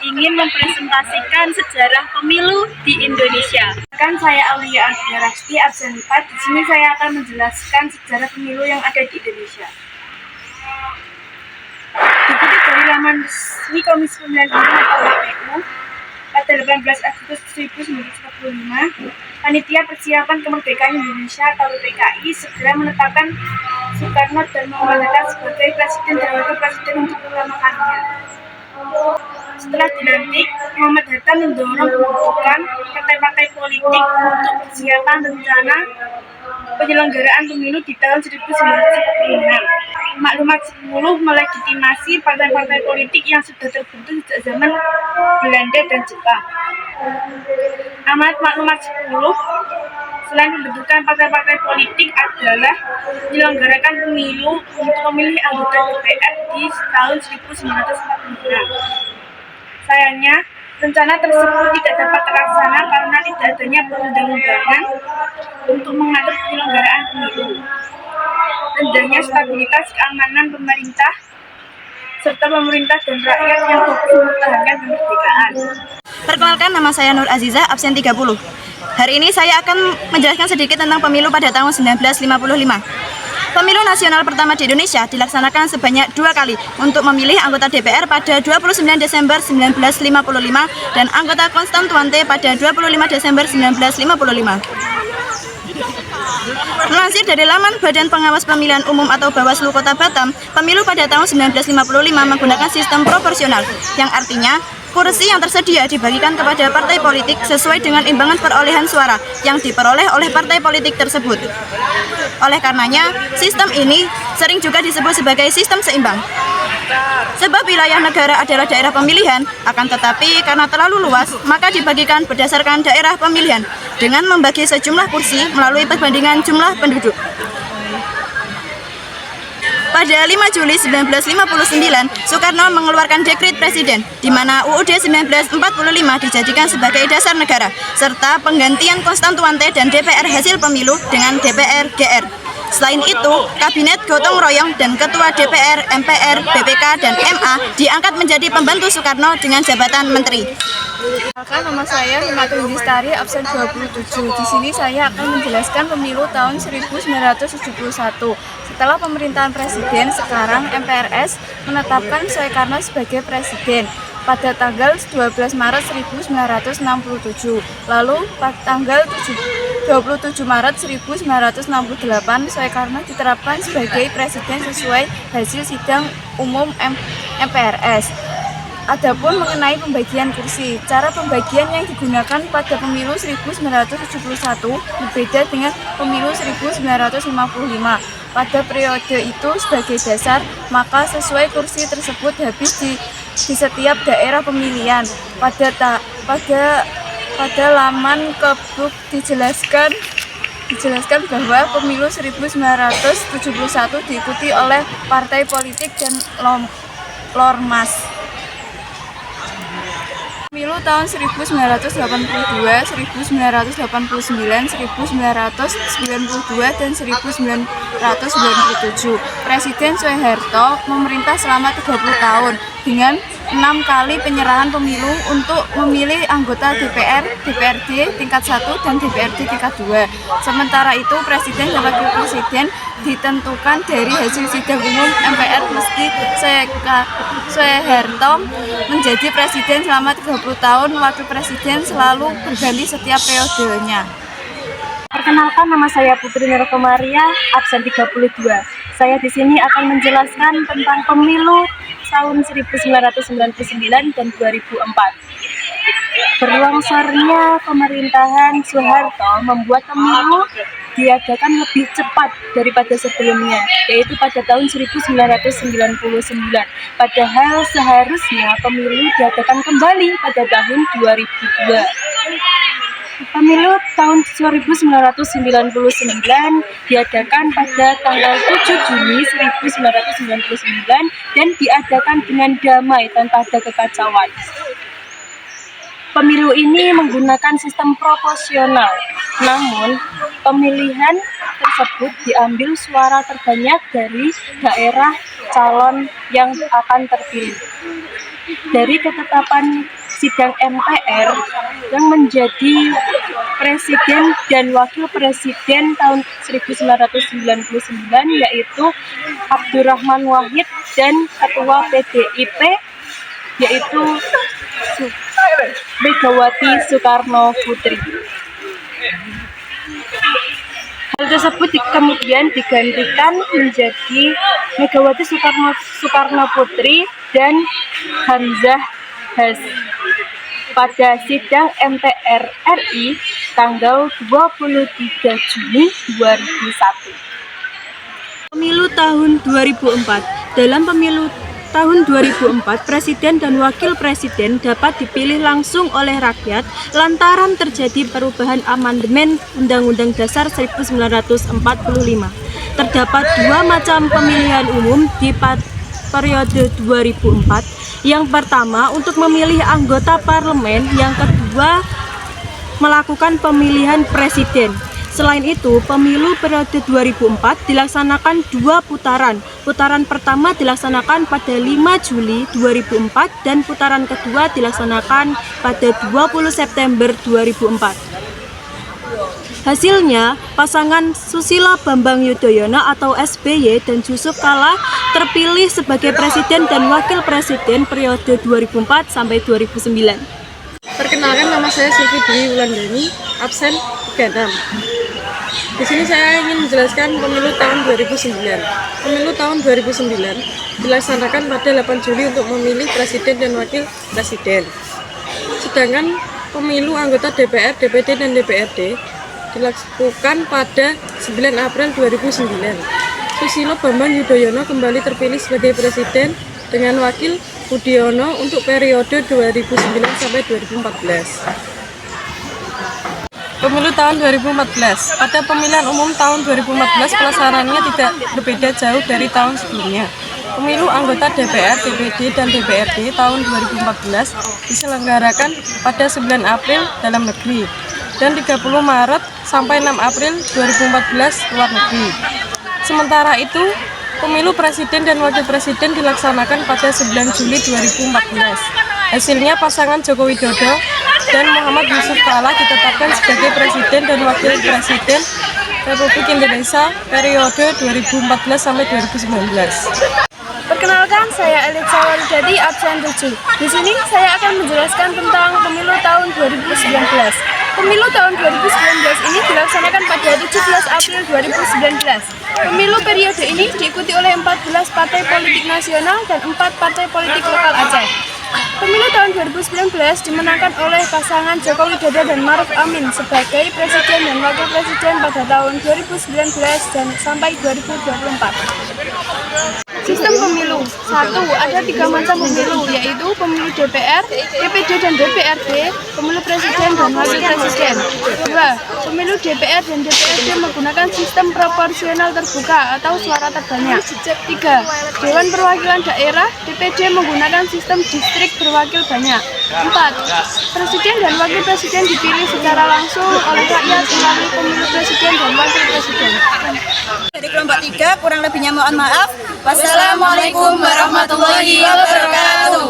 ingin mempresentasikan sejarah pemilu di Indonesia. Kan saya Aulia Ardiarasti, absen 4. Di sini saya akan menjelaskan sejarah pemilu yang ada di Indonesia. Dikutip dari laman resmi Komisi Pemilihan Umum atau KPU, pada 18 Agustus 1945, Panitia Persiapan Kemerdekaan Indonesia atau PKI segera menetapkan Soekarno dan Muhammad Hatta sebagai Presiden dan Wakil Presiden untuk pertama kalinya. Setelah dilantik, Muhammad Hatta mendorong pembentukan partai-partai politik untuk persiapan rencana penyelenggaraan pemilu di tahun 1946. Maklumat 10 melegitimasi partai-partai politik yang sudah terbentuk sejak zaman Belanda dan Jepang. Amanat Maklumat 10 selain pembentukan partai-partai politik adalah menyelenggarakan pemilu untuk memilih anggota DPR di tahun 1946. Sayangnya, rencana tersebut tidak dapat terlaksana karena tidak adanya perundang-undangan untuk mengatur penyelenggaraan pemilu, rendahnya stabilitas keamanan pemerintah, serta pemerintah dan rakyat yang fokus mempertahankan kemerdekaan. Perkenalkan, nama saya Nur Aziza, absen 30. Hari ini saya akan menjelaskan sedikit tentang pemilu pada tahun 1955. Pemilu nasional pertama di Indonesia dilaksanakan sebanyak 2 kali untuk memilih anggota DPR pada 29 Desember 1955 dan anggota konstituante pada 25 Desember 1955. Melansir dari laman Badan Pengawas Pemilihan Umum atau Bawaslu Kota Batam, pemilu pada tahun 1955 menggunakan sistem proporsional, yang artinya kursi yang tersedia dibagikan kepada partai politik sesuai dengan imbangan perolehan suara yang diperoleh oleh partai politik tersebut. Oleh karenanya, sistem ini sering juga disebut sebagai sistem seimbang. Sebab wilayah negara adalah daerah pemilihan, akan tetapi karena terlalu luas, maka dibagikan berdasarkan daerah pemilihan dengan membagi sejumlah kursi melalui perbandingan jumlah penduduk. Pada 5 Juli 1959, Soekarno mengeluarkan dekret presiden, di mana UUD 1945 dijadikan sebagai dasar negara, serta penggantian konstituante dan DPR hasil pemilu dengan DPR GR. Selain itu, Kabinet Gotong Royong dan Ketua DPR, MPR, BPK, dan MA diangkat menjadi pembantu Soekarno dengan jabatan menteri. Nama saya Himatul Gistari, absen 27. Di sini saya akan menjelaskan pemilu tahun 1971. Setelah pemerintahan presiden, sekarang MPRS menetapkan Soekarno sebagai presiden pada tanggal 12 Maret 1967. Lalu pada tanggal 27 Maret 1968, Soekarno diterapkan sebagai presiden sesuai hasil sidang umum MPRS. Adapun mengenai pembagian kursi, cara pembagian yang digunakan pada pemilu 1971 berbeda dengan pemilu 1955. Pada periode itu sebagai dasar, maka sesuai kursi tersebut habis di setiap daerah pemilihan. Pada laman Kebuk dijelaskan bahwa pemilu 1971 diikuti oleh partai politik dan Lormas. Pemilu tahun 1982, 1989, 1992, dan 1997. Presiden Soeharto memerintah selama 30 tahun dengan 6 kali penyerahan pemilu untuk memilih anggota DPR, DPRD tingkat 1, dan DPRD tingkat 2. Sementara itu, Presiden dan Wakil Presiden ditentukan dari hasil sidang umum MPR meski Soeharto menjadi presiden selama 30 tahun, Wakil Presiden selalu berganti setiap periodenya. Perkenalkan, nama saya Putri Nur Komaria, absen 32. Saya di sini akan menjelaskan tentang pemilu tahun 1999 dan 2004. Berlongsornya pemerintahan Soeharto membuat pemilu diadakan lebih cepat daripada sebelumnya, yaitu pada tahun 1999. Padahal seharusnya pemilu diadakan kembali pada tahun 2002. Pemilu tahun 1999 diadakan pada tanggal 7 Juni 1999 dan diadakan dengan damai tanpa ada kekacauan. Pemilu ini menggunakan sistem proporsional, namun pemilihan tersebut diambil suara terbanyak dari daerah calon yang akan terpilih. Dari ketetapan sidang MPR yang menjadi presiden dan wakil presiden tahun 1999 yaitu Abdurrahman Wahid dan ketua PDIP yaitu Megawati Soekarno Putri. Hal tersebut kemudian digantikan menjadi Megawati Soekarno Putri dan Hamzah Has pada sidang MPR RI tanggal 23 Juni 2001. Pemilu tahun 2004. Dalam pemilu tahun 2004, presiden dan wakil presiden dapat dipilih langsung oleh rakyat lantaran terjadi perubahan amandemen Undang-Undang Dasar 1945. Terdapat dua macam pemilihan umum di periode 2004. Yang pertama untuk memilih anggota parlemen, yang kedua melakukan pemilihan presiden. Selain itu, pemilu periode 2004 dilaksanakan dua putaran. Putaran pertama dilaksanakan pada 5 Juli 2004 dan putaran kedua dilaksanakan pada 20 September 2004. Hasilnya, pasangan Susilo Bambang Yudhoyono atau SBY dan Yusuf Kala terpilih sebagai presiden dan wakil presiden periode 2004 sampai 2009. Perkenalkan, nama saya Sylvie Dwi Wulandani, absen 36. Di sini saya ingin menjelaskan pemilu tahun 2009. Pemilu tahun 2009 dilaksanakan pada 8 Juli untuk memilih presiden dan wakil presiden. Sedangkan pemilu anggota DPR, DPD, dan DPRD dilakukan pada 9 April 2009. Susilo Bambang Yudhoyono kembali terpilih sebagai presiden dengan wakil Budiono untuk periode 2009 sampai 2014. Pemilu tahun 2014. Pada pemilihan umum tahun 2014 pelaksanaannya tidak berbeda jauh dari tahun sebelumnya. Pemilu anggota DPR, DPD, dan DPRD tahun 2014 diselenggarakan pada 9 April dalam negeri dan 30 Maret sampai 6 April 2014 luar negeri. Sementara itu, pemilu presiden dan wakil presiden dilaksanakan pada 9 Juli 2014. Hasilnya pasangan Joko Widodo dan Muhammad Yusuf Kala ditetapkan sebagai presiden dan wakil presiden Republik Indonesia periode 2014 sampai 2019. Perkenalkan, saya Elit Sawaridadi, absen 7. Di sini saya akan menjelaskan tentang pemilu tahun 2019. Pemilu tahun 2019 ini dilaksanakan pada 17 April 2019. Pemilu periode ini diikuti oleh 14 partai politik nasional dan 4 partai politik lokal Aceh. Pemilu tahun 2019 dimenangkan oleh pasangan Joko Widodo dan Maruf Amin sebagai presiden dan wakil presiden pada tahun 2019 dan sampai 2024. Sistem pemilu. 1. Ada 3 macam pemilu, yaitu pemilu DPR, DPD, dan DPRD, pemilu presiden dan wakil presiden. 2. Pemilu DPR dan DPRD menggunakan sistem proporsional terbuka atau suara terbanyak. 3. Dewan Perwakilan Daerah, DPD menggunakan sistem distrik berwakil banyak. 4. Presiden dan wakil presiden dipilih secara langsung oleh rakyat melalui pemilu presiden dan wakil presiden. Dari kelompok 3, kurang lebihnya mohon maaf. Wassalamualaikum warahmatullahi wabarakatuh.